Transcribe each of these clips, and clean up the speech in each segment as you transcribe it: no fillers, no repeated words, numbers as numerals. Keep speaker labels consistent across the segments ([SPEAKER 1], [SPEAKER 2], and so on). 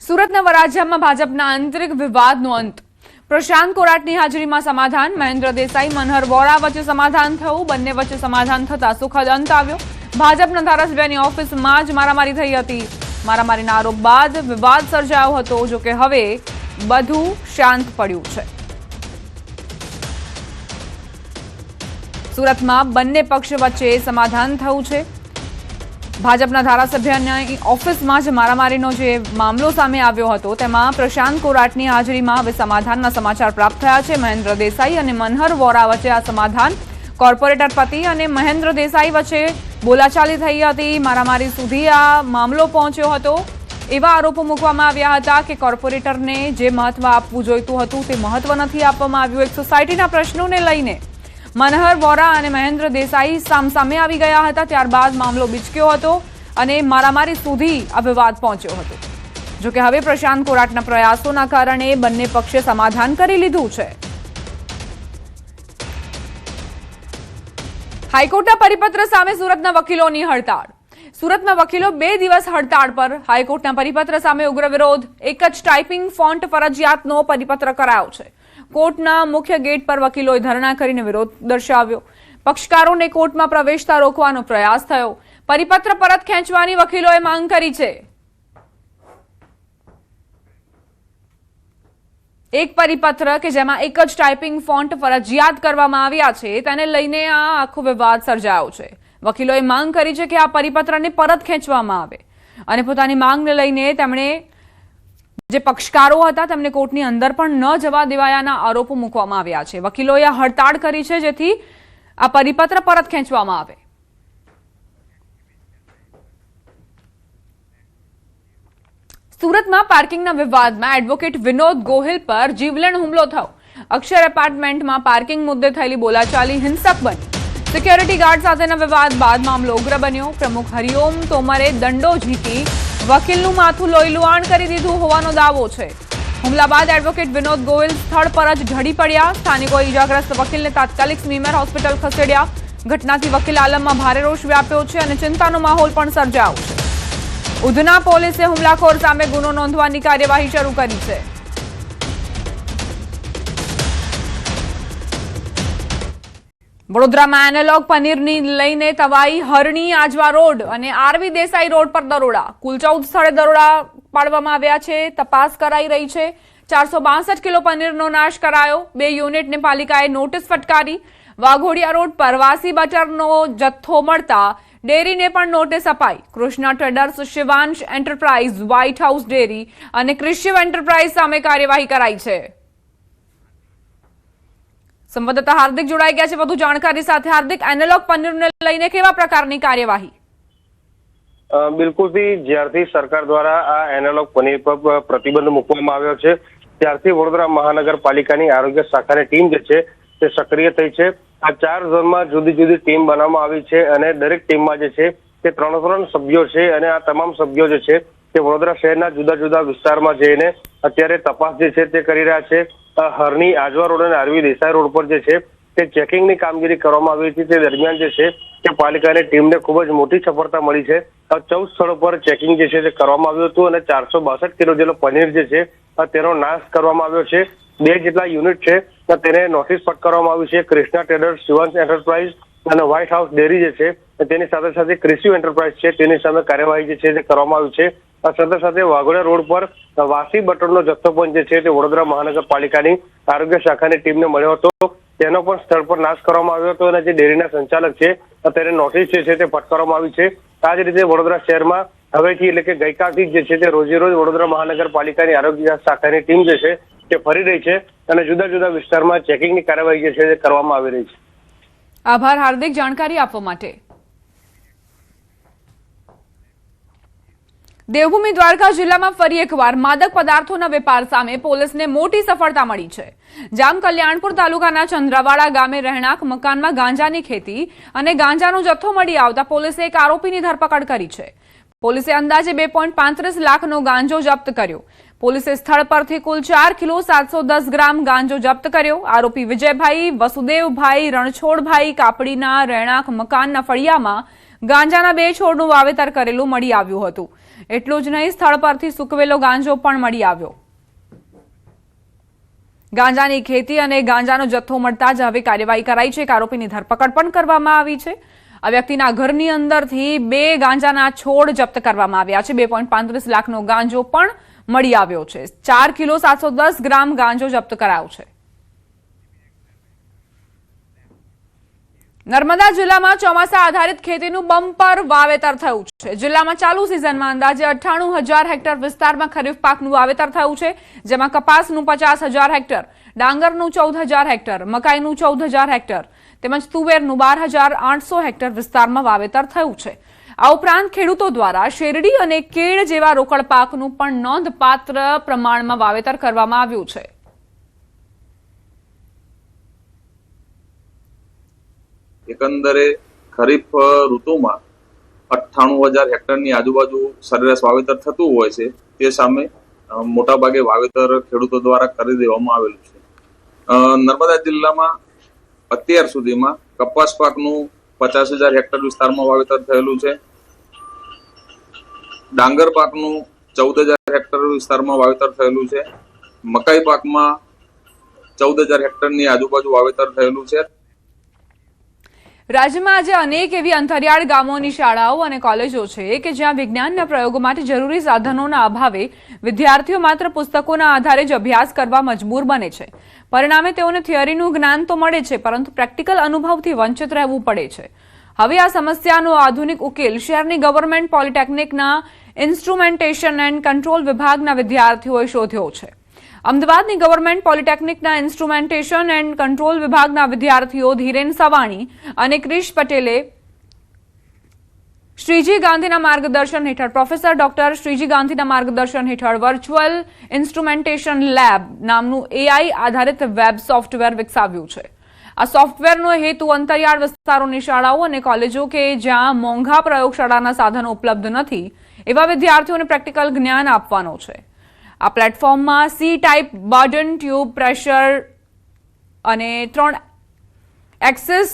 [SPEAKER 1] સુરતના વરાછામાં ભાજપના આંતરિક વિવાદનો અંત. પ્રશાંત કોરાટની હાજરીમાં સમાધાન. મહેન્દ્ર દેસાઈ મનહર વોરા વચ્ચે સમાધાન થયું. બંને વચ્ચે સમાધાન થતા સુખદ અંત આવ્યો. ભાજપના ધારાસભ્યની ઓફિસમાં જ મારામારી થઈ હતી. મારામારીના આરોપ બાદ વિવાદ સર્જાયો હતો. જોકે હવે બધું શાંત પડ્યું છે. સુરતમાં બંને પક્ષ વચ્ચે સમાધાન થયું છે. ભાજપના ધારાસભ્યની ઓફિસમાં જ મારામારીનો જે મામલો સામે આવ્યો હતો તેમાં પ્રશાંત કોરાટની હાજરીમાં હવે સમાધાનના સમાચાર પ્રાપ્ત થયા છે. મહેન્દ્ર દેસાઈ અને મનહર વોરા વચ્ચે આ સમાધાન. કોર્પોરેટર પતિ અને મહેન્દ્ર દેસાઈ વચ્ચે બોલાચાલી થઈ હતી. મારામારી સુધી આ મામલો પહોંચ્યો હતો. એવા આરોપો મૂકવામાં આવ્યા હતા કે કોર્પોરેટરને જે મહત્વ આપવું જોઈતું હતું તે મહત્વ નથી આપવામાં આવ્યું. એક સોસાયટીના પ્રશ્નોને લઈને મનહર વોરા અને મહેન્દ્ર દેસાઈ સામસામે આવી ગયા હતા. ત્યારબાદ મામલો બિચક્યો હતો અને મારામારી સુધી આ વિવાદ પહોંચ્યો હતો. જોકે હવે પ્રશાંત કોરાટના પ્રયાસોના કારણે બંને પક્ષે સમાધાન કરી લીધું છે. હાઈકોર્ટના પરિપત્ર સામે સુરતના વકીલોની હડતાળ. સુરતમાં વકીલો 2 દિવસ હડતાળ પર. હાઈકોર્ટના પરિપત્ર સામે ઉગ્ર વિરોધ. એક જ ટાઈપિંગ ફોન્ટ ફરજિયાતનો પરિપત્ર કરાયો છે. કોર્ટના મુખ્ય ગેટ પર વકીલોએ ધરણા કરીને વિરોધ દર્શાવ્યો. પક્ષકારોને કોર્ટમાં પ્રવેશતા રોકવાનો પ્રયાસ થયો. પરિપત્ર પરત ખેંચવાની વકીલોએ માંગ કરી છે. એક પરિપત્ર કે જેમાં એક જ ટાઈપિંગ ફોન્ટ ફરજિયાત કરવામાં આવ્યા છે તેને લઈને આ આખો વિવાદ સર્જાયો છે. વકીલોએ માંગ કરી છે કે આ પરિપત્રને પરત ખેંચવામાં આવે અને પોતાની માંગને લઈને તેમણે જે પક્ષકારો હતા તેમને કોર્ટની અંદર પણ ન જવા દેવાયાના આરોપો મૂકવામાં આવ્યા છે. વકીલોએ હડતાળ કરી છે જેથી આ પરિપત્ર પરત ખેંચવામાં આવે. સુરતમાં પાર્કિંગના વિવાદમાં એડવોકેટ વિનોદ ગોહિલ પર જીવલેણ હુમલો થયો. અક્ષર એપાર્ટમેન્ટમાં પાર્કિંગ મુદ્દે થયેલી બોલાચાલી હિંસક બની. સિક્યોરિટી ગાર્ડ સાથેના વિવાદ બાદ મામલો ઉગ્ર બન્યો. પ્રમુખ હરિઓમ તોમરે દંડો ઝીકી વકીલનું માથું લોહીલુહાણ કરી દીધું હોવાનો દાવો છે. હુમલા બાદ એડવોકેટ વિનોદ ગોહિલ સ્થળ પર જ ઢળી પડ્યા. સ્થાનિકોએ ઇજાગ્રસ્ત વકીલને તાત્કાલિક સ્મીમેર હોસ્પિટલ ખસેડ્યા. ઘટનાથી વકીલ આલમમાં ભારે રોષ વ્યાપ્યો છે અને ચિંતાનો માહોલ પણ સર્જાયો છે. ઉધના પોલીસે હુમલાખોર સામે ગુનો નોંધવાની કાર્યવાહી શરૂ કરી છે. વડોદરામાં એનાલોગ પનીરની લઈને તવાઈ. હરણી આજવા રોડ અને આરવી દેસાઈ રોડ પર દરોડા. કુલ 14 સ્થળે દરોડા પાડવામાં આવ્યા છે. તપાસ કરાઈ રહી છે. 462 કિલો પનીરનો નાશ કરાયો. 2 યુનિટને પાલિકાએ નોટિસ ફટકારી. વાઘોડિયા રોડ પર વાસી બટરનો જથ્થો મળતા ડેરીને પણ નોટિસ અપાઈ. Krishna traders, Shivansh enterprise, white house dairy અને ક્રિશિવ એન્ટરપ્રાઇઝ સામે કાર્યવાહી કરાઈ છે. સંવાદદાતા હાર્દિક જોડાઈ ગયા છે વધુ જાણકારી સાથે. હાર્દિક, એનાલોગ પનીરને લઈને કેવા પ્રકારની કાર્યવાહી?
[SPEAKER 2] બિલકુલથી જ્યારથી સરકાર દ્વારા આ એનાલોગ પનીર પર પ્રતિબંધ મૂકવામાં આવ્યો છે ત્યારથી વડોદરા મહાનગરપાલિકાની આરોગ્ય શાખાની ટીમ જે છે તે સક્રિય થઈ છે. આ 4 ઝોનમાં જુદી જુદી ટીમ બનાવવામાં આવી છે અને દરેક ટીમમાં જે છે તે 3 સભ્યો છે અને આ તમામ સભ્યો જે છે તે વડોદરા શહેરના જુદા જુદા વિસ્તારમાં જઈને અત્યારે તપાસ જે છે તે કરી રહ્યા છે. હરણી આજવા રોડ અને આરવી દેસાઈ રોડ પર જે છે તે ચેકિંગની કામગીરી કરવામાં આવી હતી. તે દરમિયાન જે છે તે પાલિકાની ટીમને ખૂબ જ મોટી સફળતા મળી છે. 14 સ્થળો પર ચેકિંગ જે છે તે કરવામાં આવ્યું હતું અને 462 કિલો જેટલો પનીર જે છે તેનો નાશ કરવામાં આવ્યો છે. 2 જેટલા યુનિટ છે તેને નોટિસ ફટકારવામાં આવી છે. કૃષ્ણા ટ્રેડર્સ, શિવાંશ એન્ટરપ્રાઇઝ અને વ્હાઇટ હાઉસ ડેરી જે છે તેની સાથે સાથે ક્રિશિવ એન્ટરપ્રાઇઝ છે તેની સામે કાર્યવાહી જે છે તે કરવામાં આવી છે. સાથે સાથે વાઘોડિયા રોડ પર વાસી બટરનો જથ્થો પણ જે છે તે વડોદરા મહાનગરપાલિકાની આરોગ્ય શાખાની ટીમને મળ્યો હતો. તેનો પણ સ્થળ પર નાશ કરવામાં આવ્યો હતો અને જે ડેરીના સંચાલક છે તેને નોટિસ જે છે તે ફટકારવામાં આવી છે. આ જ રીતે વડોદરા શહેરમાં હવેથી એટલે કે ગઈકાલથી જે છે તે રોજે રોજ વડોદરા મહાનગરપાલિકાની આરોગ્ય શાખાની ટીમ જે છે તે ફરી રહી છે અને જુદા જુદા વિસ્તારમાં ચેકિંગની કાર્યવાહી જે છે તે કરવામાં આવી રહી છે.
[SPEAKER 1] આભાર હાર્દિક, જાણકારી આપવા માટે. દેવભૂમિ દ્વારકા જિલ્લામાં ફરી એકવાર માદક પદાર્થોના વેપાર સામે પોલીસને મોટી સફળતા મળી છે. જામ કલ્યાણપુર તાલુકાના ચંદ્રાવાડા ગામે રહેણાંક મકાનમાં ગાંજાની ખેતી અને ગાંજાનો જથ્થો મળી આવતા પોલીસે એક આરોપીની ધરપકડ કરી છે. પોલીસે અંદાજે 2.35 લાખનો ગાંજો જપ્ત કર્યો. પોલીસે સ્થળ પરથી કુલ 4 કિલો 710 ગ્રામ ગાંજો જપ્ત કર્યો. આરોપી વિજયભાઈ વસુદેવભાઈ રણછોડભાઈ કાપડીના રહેણાંક મકાનના ફળિયામાં ગાંજાના 2 છોડનું વાવેતર કરેલું મળી આવ્યું હતું. એટલું જ નહીં, સ્થળ પરથી સૂકવેલો ગાંજો પણ મળી આવ્યો. ગાંજાની ખેતી અને ગાંજાનો જથ્થો મળતા જ હવે કાર્યવાહી કરાઈ છે. આરોપીની ધરપકડ પણ કરવામાં આવી છે. આ વ્યક્તિના ઘરની અંદરથી 2 ગાંજાના છોડ જપ્ત કરવામાં આવ્યા છે. 2.35 લાખનો ગાંજો પણ મળી આવ્યો છે. 4 કિલો 710 ગ્રામ ગાંજો જપ્ત કરાયો છે. નર્મદા જિલ્લામાં ચોમાસા આધારિત ખેતીનું બમ્પર વાવેતર થયું છે. જિલ્લામાં ચાલુ સિઝનમાં અંદાજે 98,000 હેક્ટર વિસ્તારમાં ખરીફ પાકનું વાવેતર થયું છે, જેમાં કપાસનું 50,000 હેક્ટર, ડાંગરનું 14,000 હેક્ટર, મકાઈનું 14,000 હેક્ટર તેમજ તુવેરનું 12,800 હેક્ટર વિસ્તારમાં વાવેતર થયું છે. આ ઉપરાંત ખેડૂતો દ્વારા શેરડી અને કેળ જેવા રોકડ પાકનું પણ નોંધપાત્ર પ્રમાણમાં વાવેતર કરવામાં આવ્યું છે.
[SPEAKER 3] એકંદરે ખરીફ ઋતુમાં 98,000 હેક્ટરની આજુબાજુ સરેરાશ વાવેતર થતું હોય છે. તે સામે મોટાભાગે વાવેતર ખેડૂતો દ્વારા કરી દેવામાં આવેલું છે. નર્મદા જિલ્લામાં અત્યાર સુધીમાં કપાસ પાકનું 50,000 હેક્ટર વિસ્તારમાં વાવેતર થયેલું છે. ડાંગર પાકનું 14,000 હેક્ટર વિસ્તારમાં વાવેતર થયેલું છે. મકાઈ પાકમાં 14,000 હેક્ટરની આજુબાજુ વાવેતર થયેલું છે.
[SPEAKER 1] રાજ્યમાં આજે અનેક એવી અંતરિયાળ ગામોની શાળાઓ અને કોલેજો છે કે જ્યાં વિજ્ઞાનના પ્રયોગો માટે જરૂરી સાધનોના અભાવે વિદ્યાર્થીઓ માત્ર પુસ્તકોના આધારે જ અભ્યાસ કરવા મજબૂર બને છે. પરિણામે તેઓને થિયરીનું જ્ઞાન તો મળે છે, પરંતુ પ્રેક્ટિકલ અનુભવથી વંચિત રહેવું પડે છે. હવે આ સમસ્યાનો આધુનિક ઉકેલ શહેરની ગવર્મેન્ટ પોલિટેકનિકના ઇન્સ્ટ્રુમેન્ટેશન એન્ડ કંટ્રોલ વિભાગના વિદ્યાર્થીઓએ શોધ્યો છે. અમદાવાદની ગવર્મેન્ટ પોલિટેકનિકના ઇન્સ્ટ્રુમેન્ટેશન એન્ડ કંટ્રોલ વિભાગના વિદ્યાર્થીઓ ધીરેન સવાણી અને ક્રિશ પટેલે શ્રીજી ગાંધીના માર્ગદર્શન હેઠળ પ્રોફેસર ડોક્ટર શ્રીજી ગાંધીના માર્ગદર્શન હેઠળ વર્ચ્યુઅલ ઇન્સ્ટ્રુમેન્ટેશન લેબ નામનું AI આધારિત વેબ સોફ્ટવેર વિકસાવ્યું છે. આ સોફ્ટવેરનો હેતુ અંતરિયાળ વિસ્તારોની શાળાઓ અને કોલેજો કે જ્યાં મોંઘા પ્રયોગશાળાના સાધનો ઉપલબ્ધ નથી એવા વિદ્યાર્થીઓને પ્રેક્ટિકલ જ્ઞાન આપવાનો છે. આ પ્લેટફોર્મમાં C-ટાઇપ બર્ડન ટ્યુબ પ્રેશર અને 3 એક્સિસ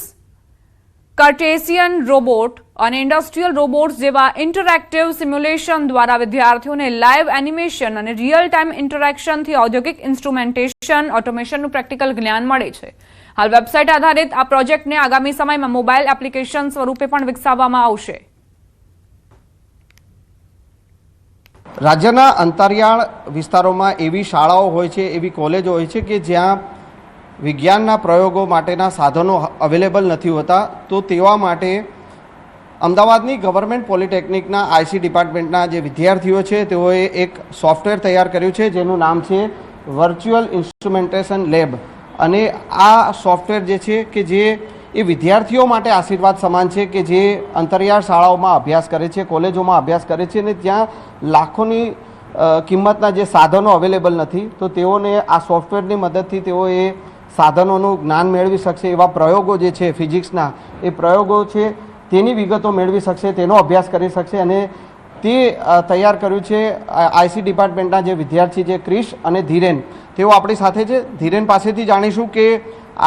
[SPEAKER 1] કાર્ટેશિયન રોબોટ અને ઇન્ડસ્ટ્રીયલ રોબોટ્સ જેવા ઇન્ટરેક્ટિવ સિમ્યુલેશન દ્વારા વિદ્યાર્થીઓને લાઇવ એનિમેશન અને રિયલ ટાઈમ ઇન્ટરેક્શનથી ઔદ્યોગિક ઇન્સ્ટ્રુમેન્ટેશન ઓટોમેશનનું પ્રેક્ટિકલ જ્ઞાન મળે છે. હાલ વેબસાઇટ આધારિત આ પ્રોજેક્ટને આગામી સમયમાં મોબાઈલ એપ્લિકેશન સ્વરૂપે પણ વિકસાવવામાં આવશે.
[SPEAKER 4] રાજ્યના અંતરિયાળ વિસ્તારોમાં એવી શાળાઓ હોય છે, એવી કોલેજો હોય છે કે જ્યાં વિજ્ઞાનના પ્રયોગો માટેના સાધનો અવેલેબલ નથી હોતા. તો તેવા માટે અમદાવાદની ગવર્મેન્ટ પોલિટેકનિકના IC ડિપાર્ટમેન્ટના જે વિદ્યાર્થીઓ છે તેઓએ એક સોફ્ટવેર તૈયાર કર્યું છે જેનું નામ છે વર્ચ્યુઅલ ઇન્સ્ટ્રુમેન્ટેશન લેબ. અને આ સોફ્ટવેર જે છે કે જે એ વિદ્યાર્થીઓ માટે આશીર્વાદ સમાન છે કે જે અંતરિયાળ શાળાઓમાં અભ્યાસ કરે છે, કોલેજોમાં અભ્યાસ કરે છે અને ત્યાં લાખોની કિંમતના જે સાધનો અવેલેબલ નથી, તો તેઓને આ સોફ્ટવેરની મદદથી તેઓ એ સાધનોનું જ્ઞાન મેળવી શકશે. એવા પ્રયોગો જે છે ફિઝિક્સના, એ પ્રયોગો છે તેની વિગતો મેળવી શકશે, તેનો અભ્યાસ કરી શકશે. અને તે તૈયાર કર્યું છે IC ડિપાર્ટમેન્ટના જે વિદ્યાર્થી છે ક્રિશ અને ધીરેન, તેઓ આપણી સાથે છે. ધીરેન પાસેથી જાણીશું કે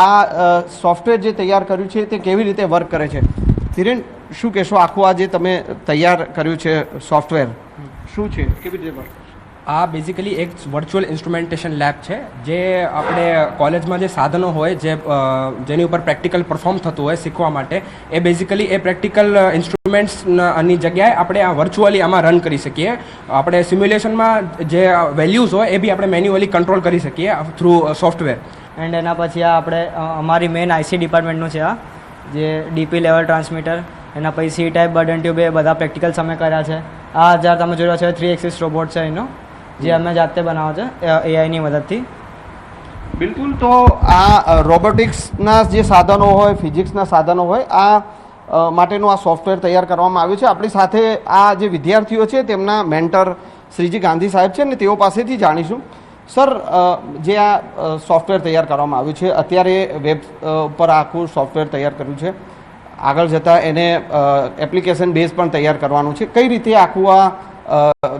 [SPEAKER 4] આ સોફ્ટવેર જે તૈયાર કર્યું છે તે કેવી રીતે વર્ક કરે છે. ધીરેન, શું કહેશો? આખું આ જે તમે તૈયાર કર્યું છે સોફ્ટવેર શું છે, કેવી રીતે વર્ક?
[SPEAKER 5] આ બેઝિકલી એક વર્ચ્યુઅલ ઇન્સ્ટ્રુમેન્ટેશન લેબ છે, જે આપણે કોલેજમાં જે સાધનો હોય જેની ઉપર પ્રેક્ટિકલ પરફોર્મ થતું હોય શીખવા માટે, એ બેઝિકલી એ પ્રેક્ટિકલ ઇન્સ્ટ્રુમેન્ટ્સની જગ્યાએ આપણે આ વર્ચ્યુઅલી આમાં રન કરી શકીએ. આપણે સિમ્યુલેશનમાં જે વેલ્યુઝ હોય એ બી આપણે મેન્યુઅલી કંટ્રોલ કરી શકીએ થ્રુ સોફ્ટવેર.
[SPEAKER 6] એન્ડ એના પછી આ આપણે અમારી મેઇન IC ડિપાર્ટમેન્ટનું છે આ જે DP લેવલ ટ્રાન્સમીટર, એના પછી C-ટાઇપ બર્ડન ટ્યુબ, એ બધા પ્રેક્ટિકલ્સ અમે કર્યા છે. આ હજાર તમે જોયો છે 3 એક્સિસ રોબોટ છે એનો, જે અમે જાતે બનાવો છે AIની મદદથી.
[SPEAKER 4] બિલકુલ. તો આ રોબોટિક્સના જે સાધનો હોય, ફિઝિક્સના સાધનો હોય, આ માટેનું આ સોફ્ટવેર તૈયાર કરવામાં આવ્યું છે. આપણી સાથે આ જે વિદ્યાર્થીઓ છે તેમના મેન્ટર શ્રીજી ગાંધી સાહેબ છે અને તેઓ પાસેથી જાણીશું. સર, જે આ સોફ્ટવેર તૈયાર કરવામાં આવ્યું છે, અત્યારે વેબ પર આખું સોફ્ટવેર તૈયાર કર્યું છે, આગળ જતાં એને એપ્લિકેશન બેઝ પણ તૈયાર કરવાનું છે. કઈ રીતે આખું આ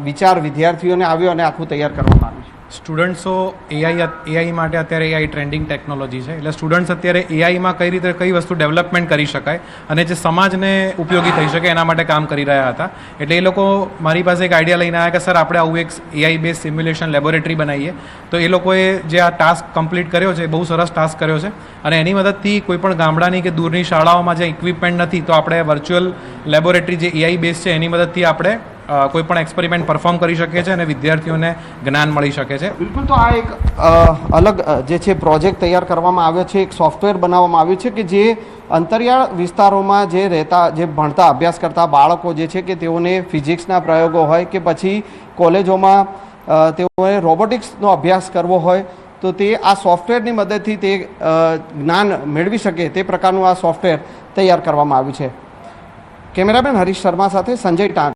[SPEAKER 4] વિચાર વિદ્યાર્થીઓને આવ્યો અને આખું તૈયાર કરવામાં આવ્યું છે?
[SPEAKER 7] સ્ટુડન્ટ્સો એઆઈ માટે અત્યારે એઆઈ ટ્રેન્ડિંગ ટેકનોલોજી છે, એટલે સ્ટુડન્ટ્સ અત્યારે એઆઈમાં કઈ રીતે કઈ વસ્તુ ડેવલપમેન્ટ કરી શકાય અને જે સમાજને ઉપયોગી થઈ શકે એના માટે કામ કરી રહ્યા હતા. એટલે એ લોકો મારી પાસે એક આઈડિયા લઈને આવ્યા કે સર આપણે આવું એક એઆઈ બેઝ સિમ્યુલેશન લેબોરેટરી બનાવીએ. તો એ લોકોએ જે આ ટાસ્ક કમ્પ્લીટ કર્યો છે, બહુ સરસ ટાસ્ક કર્યો છે અને એની મદદથી કોઈ પણ ગામડાની કે દૂરની શાળાઓમાં જે ઇક્વિપમેન્ટ નથી તો આપણે વર્ચ્યુઅલ લેબોરેટરી જે એઆઈ બેઝ છે એની મદદથી આપણે કોઈ પણ એક્સપેરિમેન્ટ પરફોર્મ કરી શકીએ છીએ અને વિદ્યાર્થીઓને જ્ઞાન મળી શકે છે.
[SPEAKER 4] બિલકુલ. તો આ એક અલગ જે છે પ્રોજેક્ટ તૈયાર કરવામાં આવ્યો છે, એક સોફ્ટવેર બનાવવામાં આવ્યું છે કે જે અંતરિયાળ વિસ્તારોમાં જે રહેતા, જે ભણતા અભ્યાસ કરતા બાળકો જે છે કે તેઓને ફિઝિક્સના પ્રયોગો હોય કે પછી કોલેજોમાં તેઓએ રોબોટિક્સનો અભ્યાસ કરવો હોય તો તે આ સોફ્ટવેરની મદદથી તે જ્ઞાન મેળવી શકે તે પ્રકારનું આ સોફ્ટવેર તૈયાર કરવામાં આવ્યું છે. કેમેરામેન હરીશ શર્મા સાથે સંજય ટાંક.